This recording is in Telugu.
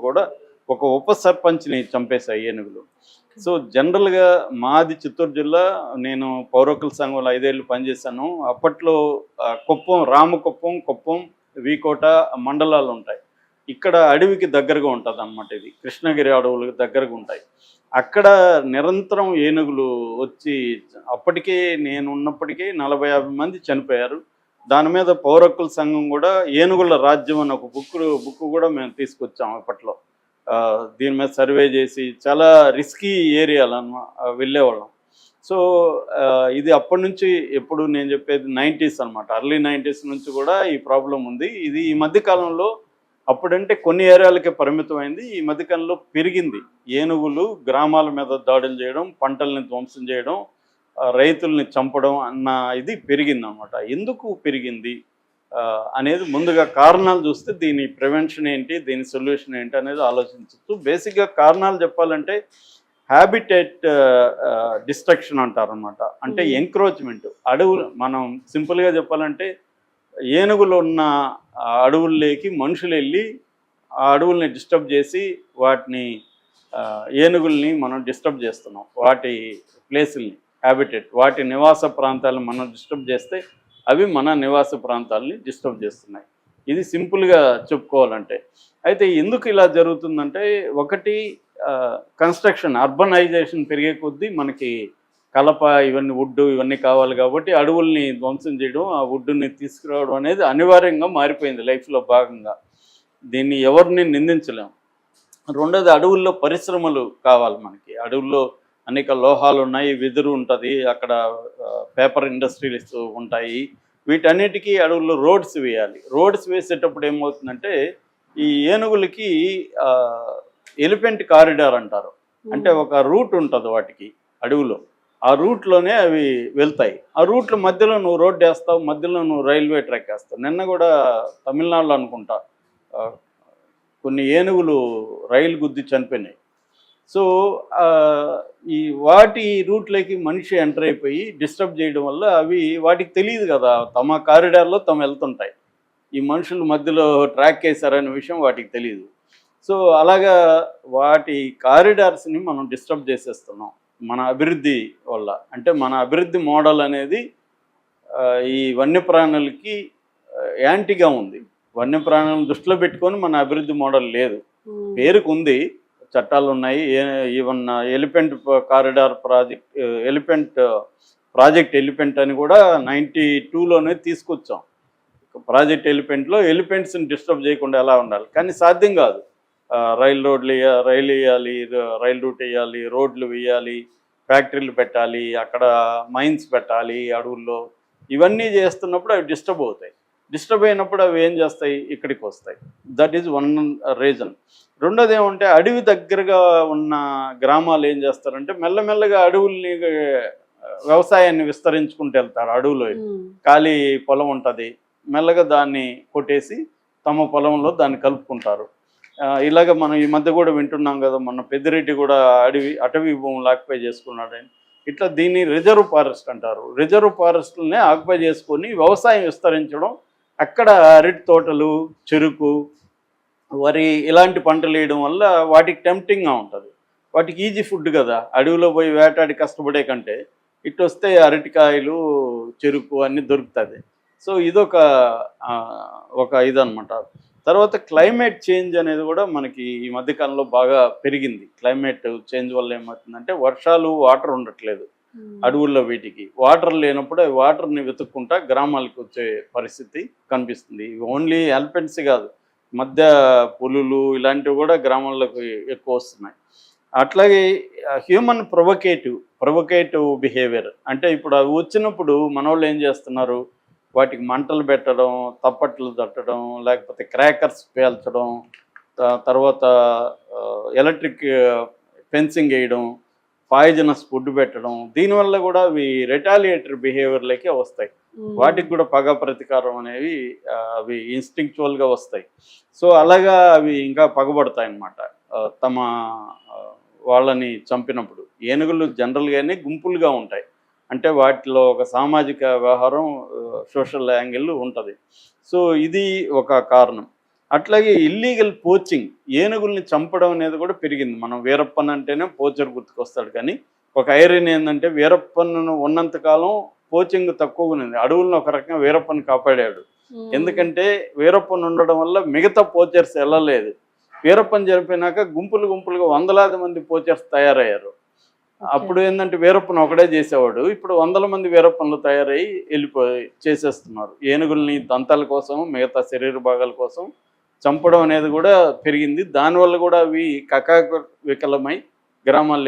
కూడా ఒక ఉప సర్పంచ్ని చంపేశాయి ఏనుగులు. సో జనరల్గా మాది చిత్తూరు జిల్లా. నేను పౌర హక్కుల సంఘంలో 5 ఏళ్ళు పనిచేశాను. అప్పట్లో కుప్పం, రామకుప్పం, కుప్పం, వీకోట మండలాలు ఉంటాయి. ఇక్కడ అడవికి దగ్గరగా ఉంటుంది అన్నమాట. ఇది కృష్ణగిరి అడవులకు దగ్గరగా ఉంటాయి. అక్కడ నిరంతరం ఏనుగులు వచ్చి అప్పటికే నేను ఉన్నప్పటికీ 40-50 మంది చనిపోయారు. దాని మీద పౌర హక్కుల సంఘం కూడా ఏనుగుల రాజ్యం అని ఒక బుక్ కూడా మేము తీసుకొచ్చాం అప్పట్లో. దీని మీద సర్వే చేసి చాలా రిస్కీ ఏరియాలను వెళ్ళేవాళ్ళం. సో ఇది అప్పటి నుంచి ఎప్పుడు నేను చెప్పేది 90s అనమాట. ఎర్లీ 90s నుంచి కూడా ఈ ప్రాబ్లం ఉంది. ఇది ఈ మధ్యకాలంలో అప్పుడంటే కొన్ని ఏరియాలకే పరిమితమైంది. ఈ మధ్యకాలంలో పెరిగింది. ఏనుగులు గ్రామాల మీద దాడులు చేయడం, పంటల్ని ధ్వంసం చేయడం, రైతుల్ని చంపడం అన్న ఇది పెరిగింది అనమాట. ఎందుకు పెరిగింది అనేది ముందుగా కారణాలు చూస్తే దీని ప్రివెన్షన్ ఏంటి, దీని సొల్యూషన్ ఏంటి అనేది ఆలోచించవచ్చు. బేసిక్గా కారణాలు చెప్పాలంటే హ్యాబిటేట్ డిస్ట్రక్షన్ అంటారనమాట. అంటే ఎంక్రోచ్మెంట్. అడవులు మనం సింపుల్గా చెప్పాలంటే ఏనుగులు ఉన్న అడవుల్లోకి మనుషులు వెళ్ళి ఆ అడవుల్ని డిస్టర్బ్ చేసి వాటిని ఏనుగుల్ని మనం డిస్టర్బ్ చేస్తున్నాం. వాటి ప్లేసుల్ని, హ్యాబిటేట్, వాటి నివాస ప్రాంతాలను మనం డిస్టర్బ్ చేస్తే అవి మన నివాస ప్రాంతాలని డిస్టర్బ్ చేస్తున్నాయి. ఇది సింపుల్గా చెప్పుకోవాలంటే. అయితే ఎందుకు ఇలా జరుగుతుందంటే ఒకటి కన్స్ట్రక్షన్, అర్బనైజేషన్ పెరిగే కొద్దీ మనకి కలప ఇవన్నీ వుడ్ ఇవన్నీ కావాలి కాబట్టి అడవుల్ని ధ్వంసం చేయడం, ఆ వుడ్ని తీసుకురావడం అనేది అనివార్యంగా మారిపోయింది లైఫ్లో భాగంగా. దీన్ని ఎవరిని నిందించలేము. రెండోది అడవుల్లో పరిశ్రమలు కావాలి మనకి. అడవుల్లో అనేక లోహాలు ఉన్నాయి, వెదురు ఉంటుంది, అక్కడ పేపర్ ఇండస్ట్రీస్ ఉంటాయి. వీటన్నిటికీ అడవుల్లో రోడ్స్ వేయాలి. రోడ్స్ వేసేటప్పుడు ఏమవుతుందంటే ఈ ఏనుగులకి ఎలిఫెంట్ కారిడార్ అంటారు. అంటే ఒక రూట్ ఉంటుంది వాటికి అడవిలో. ఆ రూట్లోనే అవి వెళ్తాయి. ఆ రూట్లో మధ్యలో నువ్వు రోడ్డు వేస్తావు, మధ్యలో నువ్వు రైల్వే ట్రాక్ వేస్తావు. నిన్న కూడా తమిళనాడులో అనుకుంటా కొన్ని ఏనుగులు రైలు గుద్ది చనిపోయినాయి. సో ఈ వాటి రూట్లోకి మనిషి ఎంటర్ అయిపోయి డిస్టర్బ్ చేయడం వల్ల అవి వాటికి తెలియదు కదా, తమ కారిడార్లో తమ వెళ్తుంటాయి. ఈ మనుషులు మధ్యలో ట్రాక్ వేశారనే విషయం వాటికి తెలియదు. సో అలాగా వాటి కారిడార్స్ని మనం డిస్టర్బ్ చేసేస్తున్నాం మన అభివృద్ధి వల్ల. అంటే మన అభివృద్ధి మోడల్ అనేది ఈ వన్యప్రాణులకి యాంటీగా ఉంది. వన్యప్రాణులను దృష్టిలో పెట్టుకొని మన అభివృద్ధి మోడల్ లేదు. పేరుకు ఉంది, చట్టాలు ఉన్నాయి. Even elephant corridor project elephant అని కూడా 92లోనే తీసుకొచ్చాం. ప్రాజెక్ట్ ఎలిఫెంట్లో ఎలిఫెంట్స్ని డిస్టర్బ్ చేయకుండా ఎలా ఉండాలి, కానీ సాధ్యం కాదు. రైలు వేయాలి, రైలు రూట్ వేయాలి, రోడ్లు వేయాలి, ఫ్యాక్టరీలు పెట్టాలి, అక్కడ మైన్స్ పెట్టాలి అడవుల్లో. ఇవన్నీ చేస్తున్నప్పుడు అవి డిస్టర్బ్ అవుతాయి. డిస్టర్బ్ అయినప్పుడు అవి ఏం చేస్తాయి, ఇక్కడికి వస్తాయి. That is one reason. రెండోది ఏమంటే అడవి దగ్గరగా ఉన్న గ్రామాలు ఏం చేస్తారంటే మెల్లమెల్లగా అడవుల్ని వ్యవసాయాన్ని విస్తరించుకుంటూ వెళ్తారు. అడవులో ఖాళీ పొలం ఉంటుంది, మెల్లగా దాన్ని కొట్టేసి తమ పొలంలో దాన్ని కలుపుకుంటారు. ఇలాగ మనం ఈ మధ్య కూడా వింటున్నాం కదా, మన పెద్దిరెడ్డి కూడా అటవీ భూములు ఆక్యుపై చేసుకున్నాడని. ఇట్లా దీన్ని రిజర్వ్ ఫారెస్ట్ అంటారు. రిజర్వ్ ఫారెస్ట్లనే ఆక్యుపై చేసుకొని వ్యవసాయం విస్తరించడం, అక్కడ అరటి తోటలు, చెరుకు, వరి ఇలాంటి పంటలు వేయడం వల్ల వాటికి టెంప్టింగ్గా ఉంటుంది. వాటికి ఈజీ ఫుడ్ కదా, అడవిలో పోయి వేటాడి కష్టపడే కంటే ఇటు వస్తే అరటికాయలు, చెరుకు అన్నీ దొరుకుతుంది. సో ఇదొక ఇదనమాట. తర్వాత క్లైమేట్ చేంజ్ అనేది కూడా మనకి ఈ మధ్యకాలంలో బాగా పెరిగింది. క్లైమేట్ చేంజ్ వల్ల ఏమవుతుందంటే వర్షాలు, వాటర్ ఉండట్లేదు అడవుల్లో. వీటికి వాటర్ లేనప్పుడు అవి వాటర్ని వెతుక్కుంటా గ్రామాలకు వచ్చే పరిస్థితి కనిపిస్తుంది. ఓన్లీ ఎలిఫెంట్స్ కాదు, మధ్య పులులు ఇలాంటివి కూడా గ్రామాల్లోకి ఎక్కువ వస్తున్నాయి. అట్లాగే హ్యూమన్ ప్రొవకేటివ్ బిహేవియర్. అంటే ఇప్పుడు అవి వచ్చినప్పుడు మనోళ్ళు ఏం చేస్తున్నారు, వాటికి మంటలు పెట్టడం, తప్పట్లు తట్టడం, లేకపోతే క్రాకర్స్ పేల్చడం, తర్వాత ఎలక్ట్రిక్ ఫెన్సింగ్ వేయడం, పాయిజనస్ ఫుడ్ పెట్టడం. దీనివల్ల కూడా అవి రెటాలియేటరీ బిహేవియర్లకే వస్తాయి. వాటికి కూడా పగ ప్రతీకారం అనేవి అవి ఇన్స్టింక్చువల్గా వస్తాయి. సో అలాగా అవి ఇంకా పగబడతాయి అన్నమాట తమ వాళ్ళని చంపినప్పుడు. ఏనుగులు జనరల్గానే గుంపులుగా ఉంటాయి. అంటే వాటిలో ఒక సామాజిక వ్యవహారం, సోషల్ యాంగిల్ ఉంటుంది. సో ఇది ఒక కారణం. అట్లాగే ఇల్లీగల్ పోచింగ్, ఏనుగుల్ని చంపడం అనేది కూడా పెరిగింది. మనం వీరప్పన్ అంటేనే పోచర్ గుర్తుకొస్తాడు, కానీ ఒక ఐరన్ ఏంటంటే వీరప్పన్ ఉన్నంతకాలం పోచింగ్ తక్కువగా ఉంది. అడవులను ఒక రకంగా వీరప్పన్ కాపాడాడు. ఎందుకంటే వీరప్పన్ ఉండడం వల్ల మిగతా పోచర్స్ వెళ్ళలేదు. వీరప్పన్ చనిపోయినాక గుంపులు గుంపులుగా వందలాది మంది పోచర్స్ తయారయ్యారు. అప్పుడు ఏంటంటే వీరప్పన్ ఒకడే చేసేవాడు. ఇప్పుడు వందల మంది వీరప్పన్లు తయారయ్యి చేసేస్తున్నారు. ఏనుగుల్ని దంతాల కోసం, మిగతా శరీర భాగాల కోసం చంపడం అనేది కూడా పెరిగింది. దానివల్ల కూడా అవి కకావికలమై గ్రామాల్లో